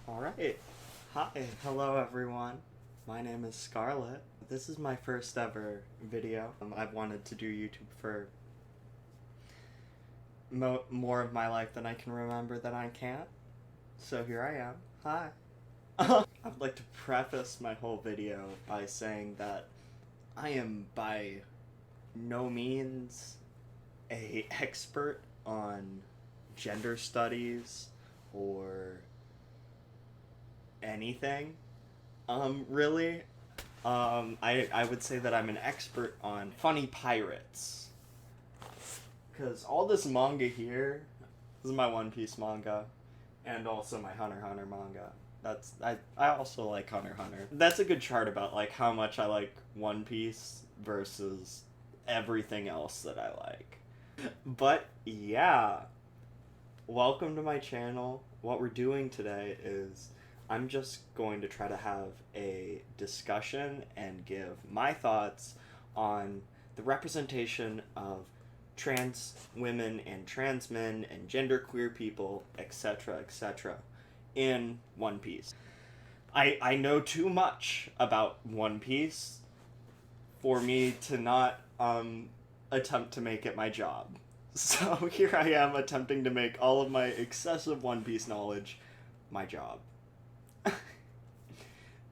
Alright. Hi. Hello, everyone. My name is Scarlett. This is my first ever video. I've wanted to do YouTube for more of my life than I can remember that I can't. So here I am. Hi. I'd like to preface my whole video by saying that I am by no means an expert on gender studies or anything, really. I would say that I'm an expert on funny pirates. Because all this manga here, this is my One Piece manga, and also my Hunter x Hunter manga. I also like Hunter x Hunter. That's a good chart about, like, how much I like One Piece versus everything else that I like. But, yeah. Welcome to my channel. What we're doing today is I'm just going to try to have a discussion and give my thoughts on the representation of trans women and trans men and genderqueer people, etc., in One Piece. I know too much about One Piece for me to not attempt to make it my job. So here I am attempting to make all of my excessive One Piece knowledge my job.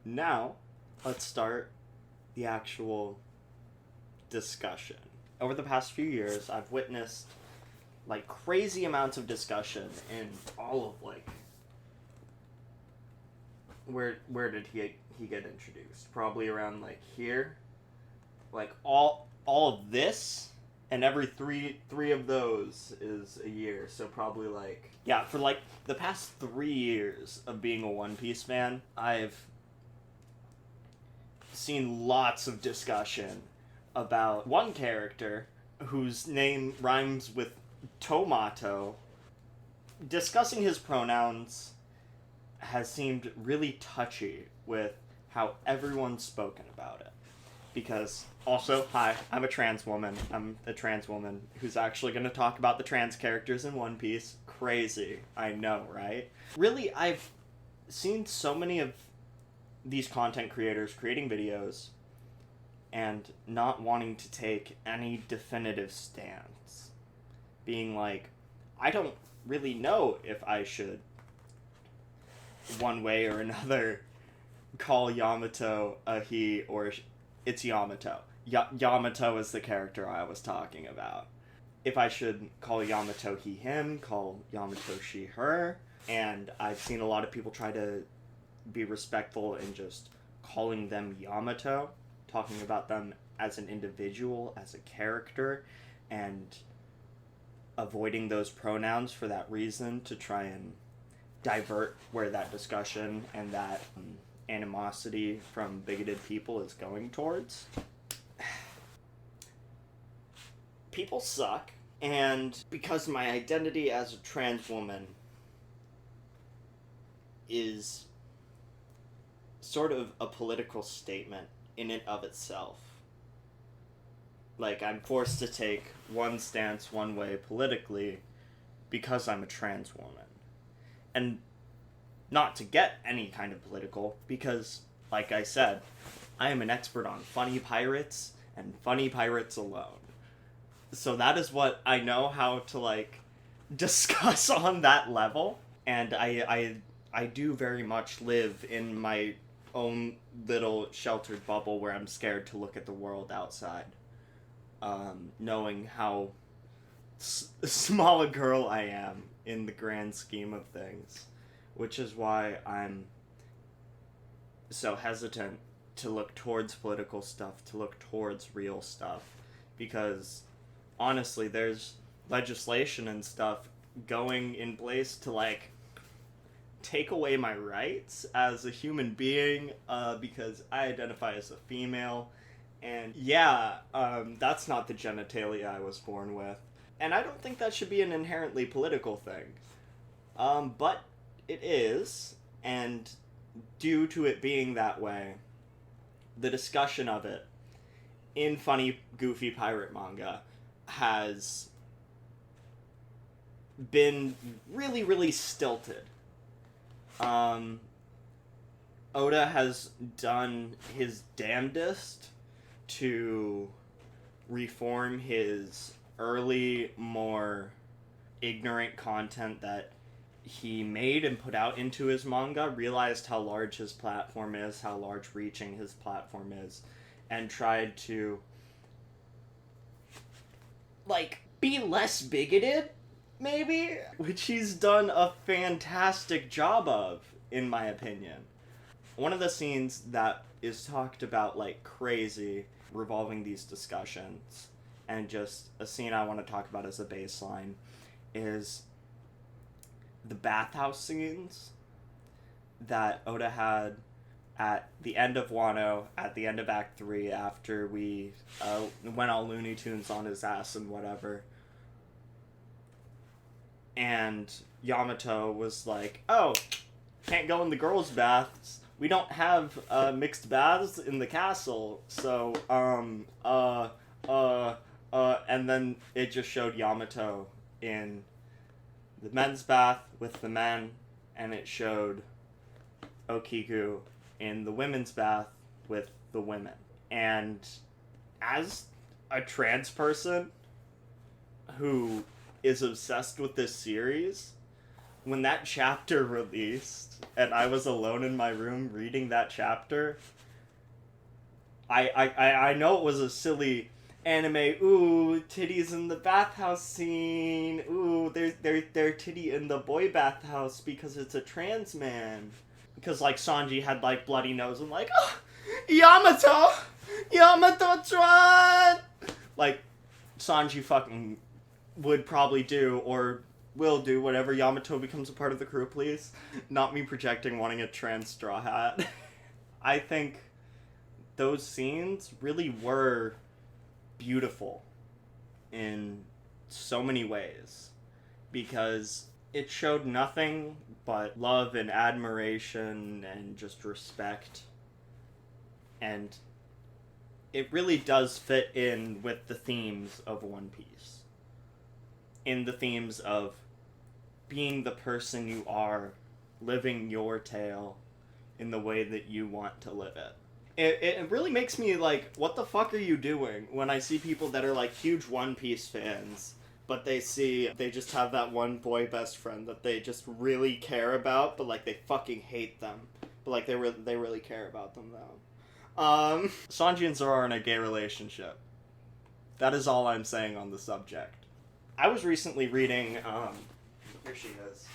Now, let's start the actual discussion. Over the past few years, I've witnessed, like, crazy amounts of discussion in all of, like, where did he get introduced? Probably around, like, here. Like, all of this, and every three of those is a year. So probably, like, yeah, for, like, the past 3 years of being a One Piece fan, I've seen lots of discussion about one character whose name rhymes with tomato. Discussing his pronouns has seemed really touchy with how everyone's spoken about it. Because, also, hi, I'm a trans woman. I'm a trans woman who's actually going to talk about the trans characters in One Piece. Crazy. I know, right? Really, I've seen so many of these content creators creating videos and not wanting to take any definitive stance. Being like, I don't really know if I should, one way or another, call Yamato a he or it's Yamato. Yamato is the character I was talking about. If I should call Yamato he, him, call Yamato she, her. And I've seen a lot of people try to be respectful in just calling them Yamato, talking about them as an individual, as a character, and avoiding those pronouns for that reason to try and divert where that discussion and that animosity from bigoted people is going towards. People suck, and because my identity as a trans woman is sort of a political statement in and of itself. Like, I'm forced to take one stance one way politically because I'm a trans woman. And not to get any kind of political, because, like I said, I am an expert on funny pirates and funny pirates alone. So that is what I know how to, like, discuss on that level. And I do very much live in my own little sheltered bubble where I'm scared to look at the world outside, knowing how small a girl I am in the grand scheme of things, which is why I'm so hesitant to look towards political stuff, to look towards real stuff, because honestly there's legislation and stuff going in place to, like, take away my rights as a human being, because I identify as a female, and yeah, that's not the genitalia I was born with, and I don't think that should be an inherently political thing, but it is, and due to it being that way, the discussion of it in funny, goofy pirate manga has been really, really stilted. Oda has done his damnedest to reform his early, more ignorant content that he made and put out into his manga, realized how large his platform is, how large reaching his platform is, and tried to, like, be less bigoted, maybe? Which he's done a fantastic job of, in my opinion. One of the scenes that is talked about like crazy revolving these discussions, and just a scene I want to talk about as a baseline, is the bathhouse scenes that Oda had at the end of Wano, at the end of Act 3, after we went all Looney Tunes on his ass and whatever. And Yamato was like, oh, can't go in the girls' baths. We don't have mixed baths in the castle, so, and then it just showed Yamato in the men's bath with the men, and it showed Okiku in the women's bath with the women. And as a trans person who is obsessed with this series, when that chapter released and I was alone in my room reading that chapter, I know it was a silly anime, ooh, titties in the bathhouse scene, ooh, they're titty in the boy bathhouse because it's a trans man. Because, like, Sanji had, like, bloody nose and, like, oh, Yamato-chan! Like, Sanji fucking would probably do, or will do, whatever Yamato becomes a part of the crew, please. Not me projecting wanting a trans straw hat. I think those scenes really were beautiful in so many ways, because it showed nothing but love and admiration and just respect, and it really does fit in with the themes of One Piece, in the themes of being the person you are, living your tale in the way that you want to live it. It really makes me like, what the fuck are you doing, when I see people that are like huge One Piece fans, but they just have that one boy best friend that they just really care about, but like they fucking hate them, but like they really care about them though. Sanji and Zoro are in a gay relationship. That is all I'm saying on the subject. I was recently reading, here she is,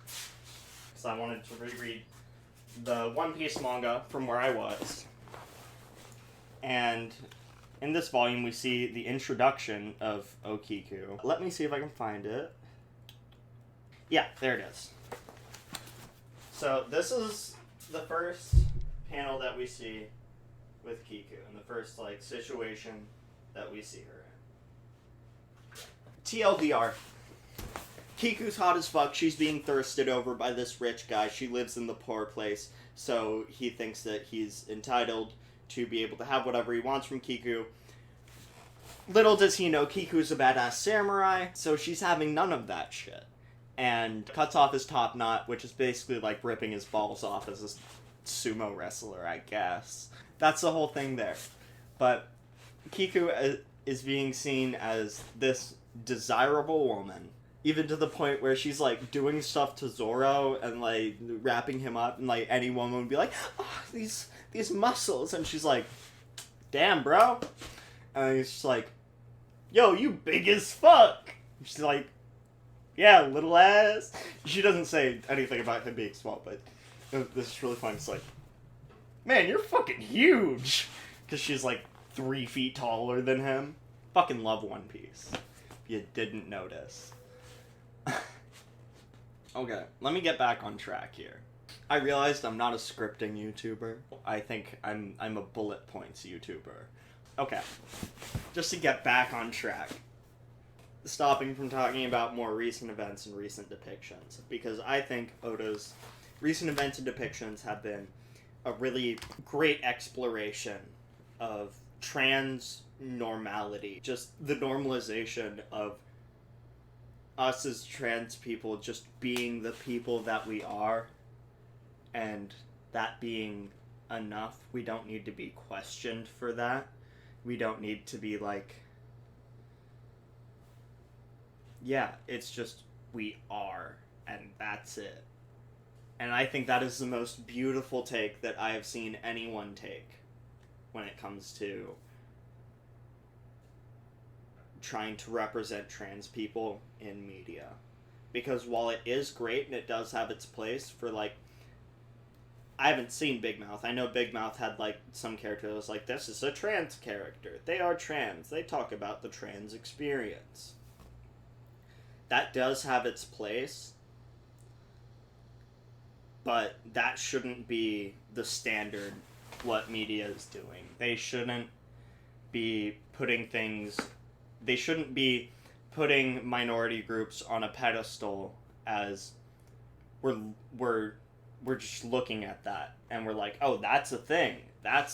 because I wanted to reread the One Piece manga from where I was. And in this volume, we see the introduction of Okiku. Let me see if I can find it. Yeah, there it is. So this is the first panel that we see with Kiku, and the first, like, situation that we see her in. TLDR. Kiku's hot as fuck. She's being thirsted over by this rich guy. She lives in the poor place, so he thinks that he's entitled to be able to have whatever he wants from Kiku. Little does he know, Kiku's a badass samurai, so she's having none of that shit. And cuts off his top knot, which is basically like ripping his balls off as a sumo wrestler, I guess. That's the whole thing there. But Kiku is being seen as this desirable woman, even to the point where she's like doing stuff to Zoro and like wrapping him up, and like any woman would be like, oh, these muscles, and she's like, damn, bro. And he's just like, yo, you big as fuck. She's like, yeah, little ass. She doesn't say anything about him being small, but this is really fun. It's like, man, you're fucking huge. Because she's like 3 feet taller than him. Fucking love One Piece. If you didn't notice. Okay, let me get back on track here. I realized I'm not a scripting YouTuber. I think I'm a bullet points YouTuber. Okay, just to get back on track. Stopping from talking about more recent events and recent depictions, because I think Oda's recent events and depictions have been a really great exploration of trans normality. Just the normalization of us as trans people just being the people that we are, and that being enough, we don't need to be questioned for that. We don't need to be like, yeah, it's just we are, and that's it. And I think that is the most beautiful take that I have seen anyone take when it comes to trying to represent trans people in media. Because while it is great and it does have its place for, like, I haven't seen Big Mouth. I know Big Mouth had, like, some character that was like, this is a trans character. They are trans. They talk about the trans experience. That does have its place, but that shouldn't be the standard what media is doing. They shouldn't be putting things... They shouldn't be putting minority groups on a pedestal as we're just looking at that and we're like, oh, that's a thing. That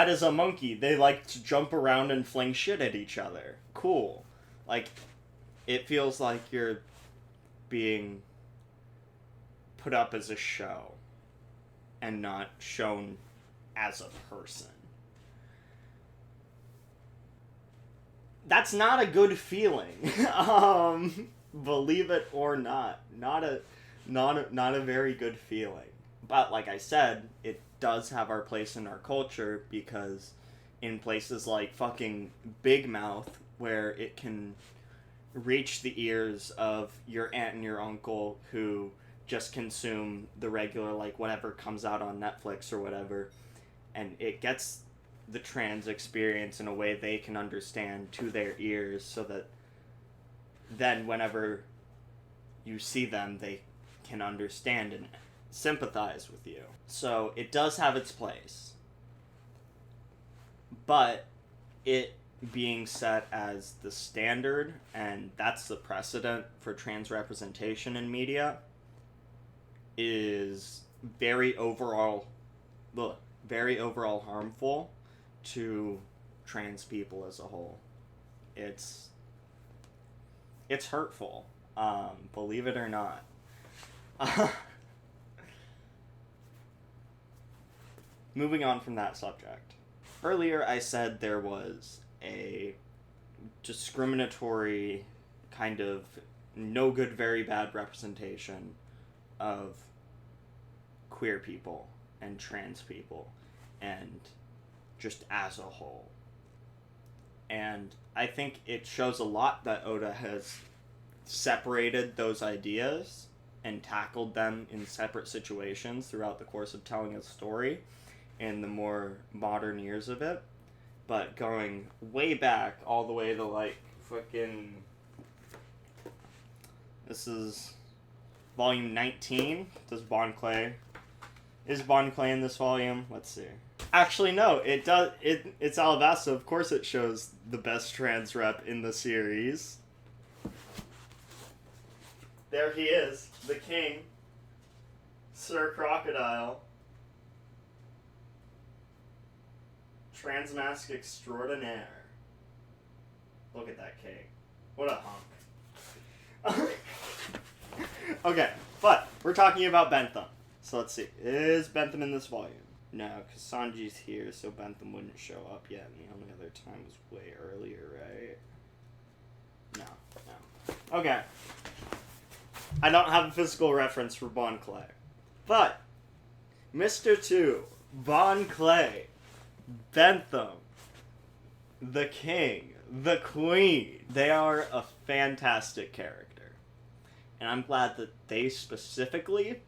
is a monkey. They like to jump around and fling shit at each other. Cool. Like, it feels like you're being put up as a show and not shown as a person. That's not a good feeling. Believe it or not. Not a very good feeling. But like I said, it does have our place in our culture because in places like fucking Big Mouth, where it can reach the ears of your aunt and your uncle who just consume the regular, like, whatever comes out on Netflix or whatever, and it gets the trans experience in a way they can understand to their ears, so that then whenever you see them, they can understand and sympathize with you. So it does have its place. But it being set as the standard, and that's the precedent for trans representation in media, is very overall harmful to trans people as a whole. It's hurtful, believe it or not. Moving on from that subject. Earlier I said there was a discriminatory kind of no good, very bad representation of queer people and trans people and just as a whole. And I think it shows a lot that Oda has separated those ideas and tackled them in separate situations throughout the course of telling a story in the more modern years of it. But going way back, all the way to, like, fucking... This is volume 19. Is Bon Clay in this volume? Let's see. Actually, no, it does. It's Alabasta. Of course it shows the best trans rep in the series. There he is, the king. Sir Crocodile. Transmask extraordinaire. Look at that king. What a hunk. Okay, but we're talking about Bentham. So let's see. Is Bentham in this volume? No, because Sanji's here, so Bentham wouldn't show up yet, and the only other time was way earlier, right? No. Okay. I don't have a physical reference for Bon Clay. But, Mr. 2, Bon Clay, Bentham, the king, the queen, they are a fantastic character. And I'm glad that they specifically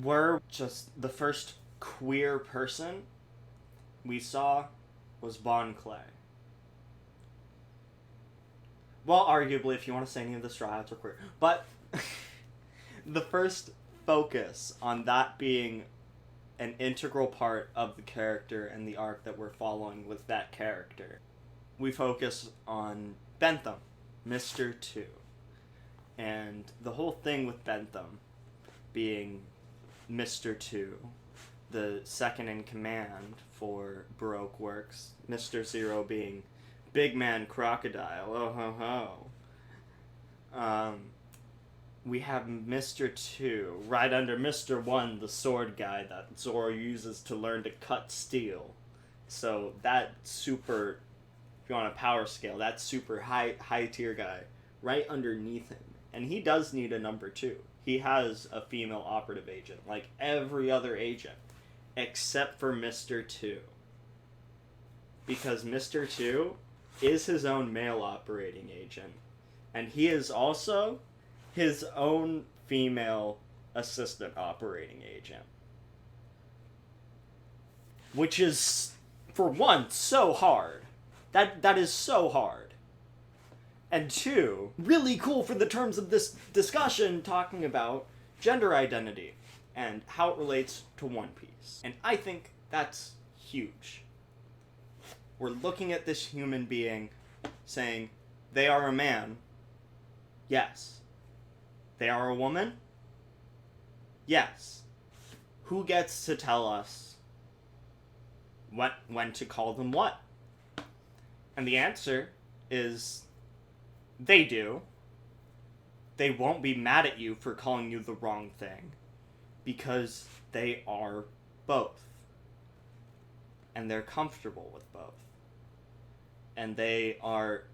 were just the first queer person we saw was Bon Clay. Well, arguably, if you want to say any of the Straw Hats are queer. But the first focus on that being an integral part of the character and the arc that we're following with that character. We focus on Bentham, Mr. 2. And the whole thing with Bentham being Mr. 2, the second in command for Baroque works, Mr. 0 being Big Man Crocodile, oh ho ho. we have Mr. 2, right under Mr. 1, the sword guy that Zoro uses to learn to cut steel. So that super, if you're on a power scale, that super high tier guy, right underneath him. And he does need a number 2. He has a female operative agent, like every other agent, except for Mr. 2. Because Mr. 2 is his own male operating agent. And he is also his own female assistant operating agent. Which is, for one, so hard. That is so hard. And 2, really cool for the terms of this discussion, talking about gender identity and how it relates to One Piece. And I think that's huge. We're looking at this human being saying, they are a man. Yes. They are a woman? Yes. Who gets to tell us when to call them what? And the answer is, they do. They won't be mad at you for calling you the wrong thing, because they are both. And they're comfortable with both. And they are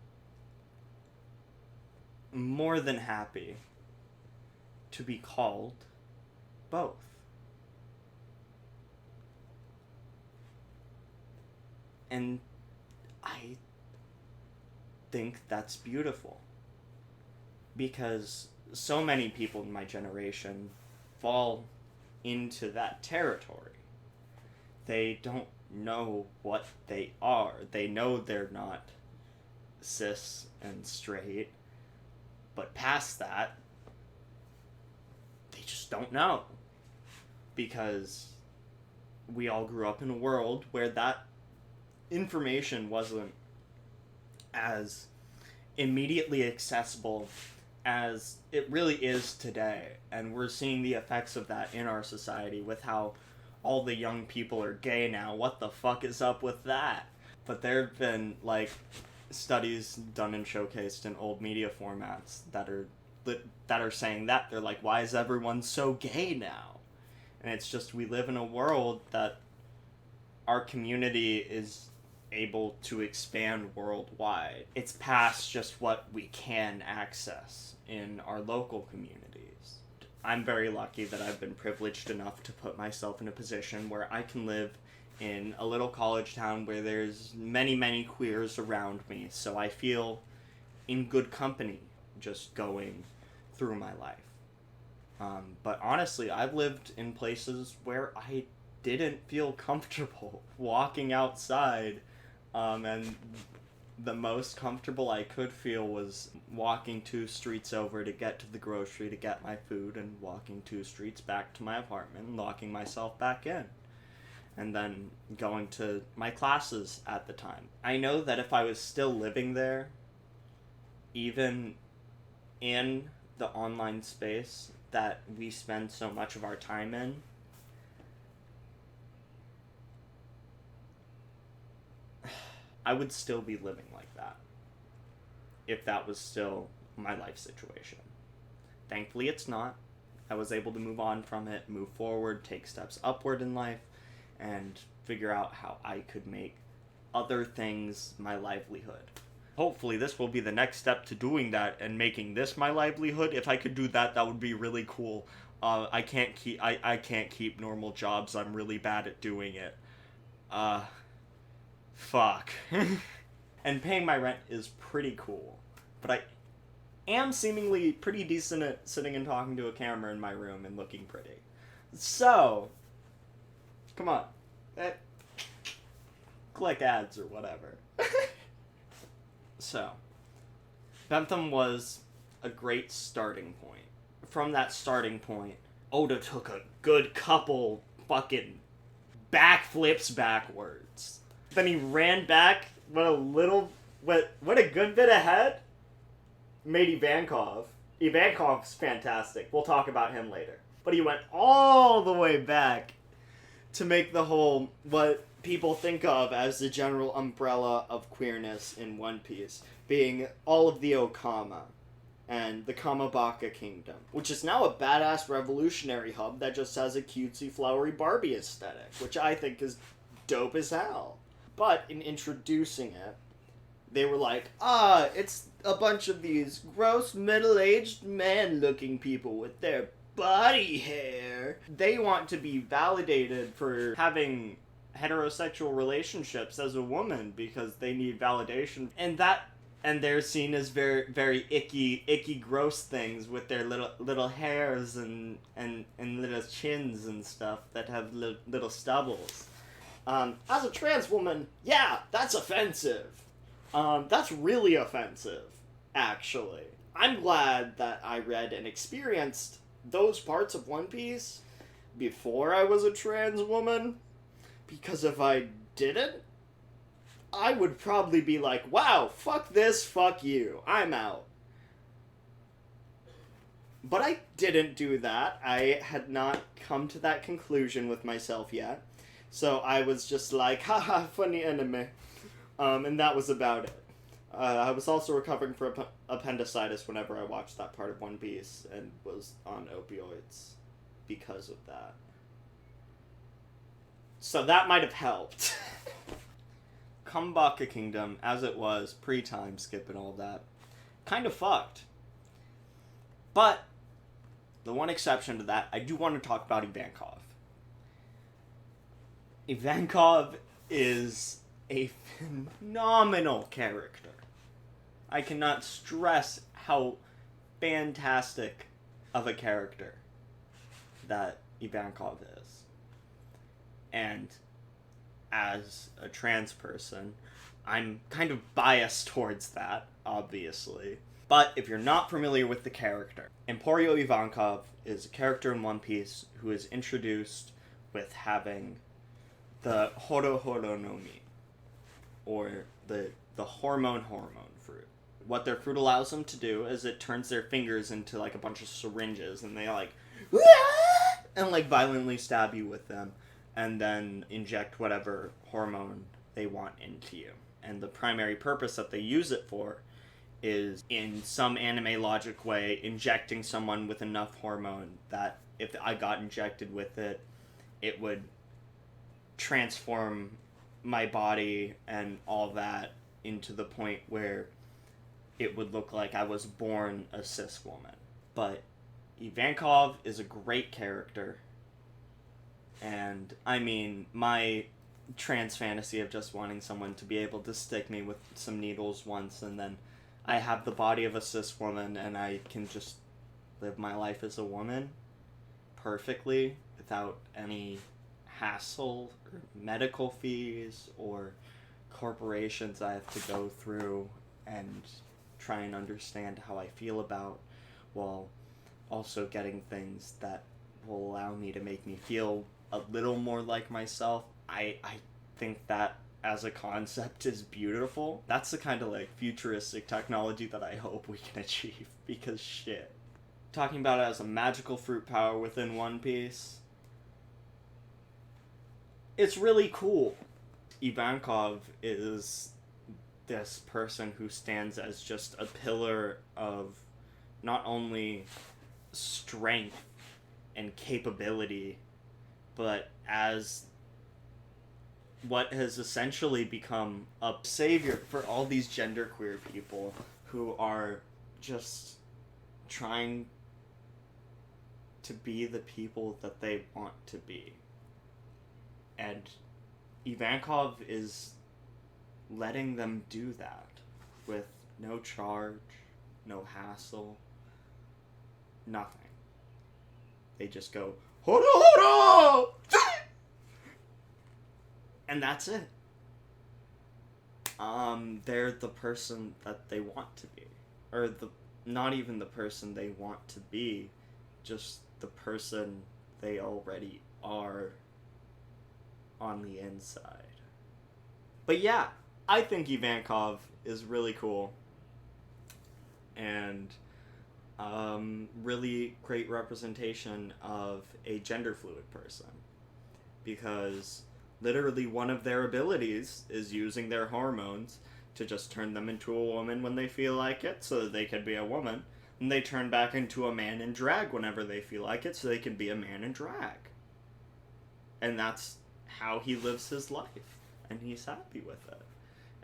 more than happy to be called both. And I think that's beautiful. Because so many people in my generation fall into that territory. They don't know what they are. They know they're not cis and straight, but past that, they just don't know. Because we all grew up in a world where that information wasn't as immediately accessible as it really is today. And we're seeing the effects of that in our society with how all the young people are gay now. What the fuck is up with that? But there have been, like, studies done and showcased in old media formats that are saying that. They're like, why is everyone so gay now? And it's just, we live in a world that our community is able to expand worldwide. It's past just what we can access in our local communities. I'm very lucky that I've been privileged enough to put myself in a position where I can live in a little college town where there's many, many queers around me, so I feel in good company just going through my life. But honestly, I've lived in places where I didn't feel comfortable walking outside, and the most comfortable I could feel was walking 2 streets over to get to the grocery to get my food, and walking 2 streets back to my apartment and locking myself back in. And then going to my classes at the time. I know that if I was still living there, even in the online space that we spend so much of our time in, I would still be living like that if that was still my life situation. Thankfully, it's not. I was able to move on from it, move forward, take steps upward in life, and figure out how I could make other things my livelihood. Hopefully this will be the next step to doing that and making this my livelihood. If I could do that, that would be really cool. I can't keep normal jobs. I'm really bad at doing it. Fuck. And paying my rent is pretty cool. But I am seemingly pretty decent at sitting and talking to a camera in my room and looking pretty. So, come on. Click ads or whatever. So, Bentham was a great starting point. From that starting point, Oda took a good couple fucking backflips backwards. Then he ran back, what a good bit ahead, made Ivankov. Ivankov's fantastic. We'll talk about him later. But he went all the way back to make the whole, what people think of as the general umbrella of queerness in One Piece, being all of the Okama. and the Kamabaka Kingdom, which is now a badass revolutionary hub that just has a cutesy, flowery Barbie aesthetic, which I think is dope as hell. But in introducing it, they were like, it's a bunch of these gross middle-aged man-looking people with their body hair. They want to be validated for having heterosexual relationships as a woman because they need validation. And they're seen as very, very icky, gross things with their little hairs and little chins and stuff that have little stubbles. As a trans woman, yeah, that's offensive. That's really offensive, actually. I'm glad that I read and experienced those parts of One Piece before I was a trans woman, because if I didn't, I would probably be like, wow, fuck this, fuck you, I'm out. But I didn't do that. I had not come to that conclusion with myself yet. So I was just like, haha, funny anime. And that was about it. I was also recovering from appendicitis whenever I watched that part of One Piece and was on opioids because of that. So that might have helped. Kamabaka Kingdom, as it was, pre-time skip and all that, kind of fucked. But the one exception to that, I do want to talk about Ivankov. Ivankov is a phenomenal character. I cannot stress how fantastic of a character that Ivankov is. And as a trans person, I'm kind of biased towards that, obviously. But if you're not familiar with the character, Emporio Ivankov is a character in One Piece who is introduced with having the Horo Horo no Mi, or the hormone fruit. What their fruit allows them to do is it turns their fingers into like a bunch of syringes, and they like, and like violently stab you with them, and then inject whatever hormone they want into you. And the primary purpose that they use it for is, in some anime logic way, injecting someone with enough hormone that if I got injected with it, it would transform my body and all that into the point where it would look like I was born a cis woman. But Ivankov is a great character. And, I mean, my trans fantasy of just wanting someone to be able to stick me with some needles once, and then I have the body of a cis woman, and I can just live my life as a woman perfectly without any hassle or medical fees or corporations I have to go through and try and understand how I feel about, while also getting things that will allow me to make me feel a little more like myself. I think that as a concept is beautiful. That's the kind of like futuristic technology that I hope we can achieve, because shit. Talking about it as a magical fruit power within One Piece, it's really cool. Ivankov is this person who stands as just a pillar of not only strength and capability, but as what has essentially become a savior for all these genderqueer people who are just trying to be the people that they want to be. And Ivankov is letting them do that with no charge, no hassle, nothing. They just go, horo horo! And that's it. They're the person that they want to be. Or not even the person they want to be, just the person they already are on the inside. But yeah, I think Ivankov is really cool. And really great representation of a gender fluid person. Because literally one of their abilities is using their hormones to just turn them into a woman when they feel like it, so that they could be a woman. And they turn back into a man in drag whenever they feel like it, so they can be a man in drag. And that's how he lives his life. And he's happy with it.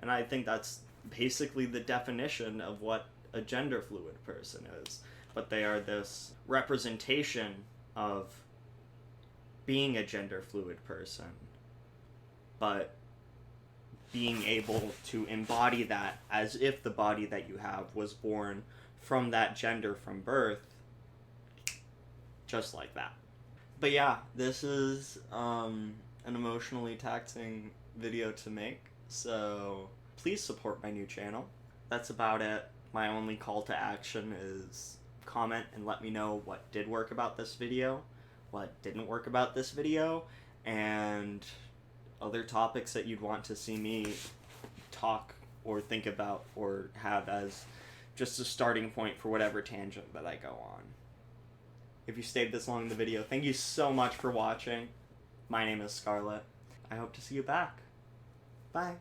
And I think that's basically the definition of what a gender fluid person is. But they are this representation of being a gender fluid person, but being able to embody that as if the body that you have was born from that gender from birth, just like that. But yeah, this is an emotionally taxing video to make, so please support my new channel. That's about it. My only call to action is comment and let me know what did work about this video, what didn't work about this video, and other topics that you'd want to see me talk or think about or have as just a starting point for whatever tangent that I go on. If you stayed this long in the video, thank you so much for watching. My name is Scarlett. I hope to see you back. Bye.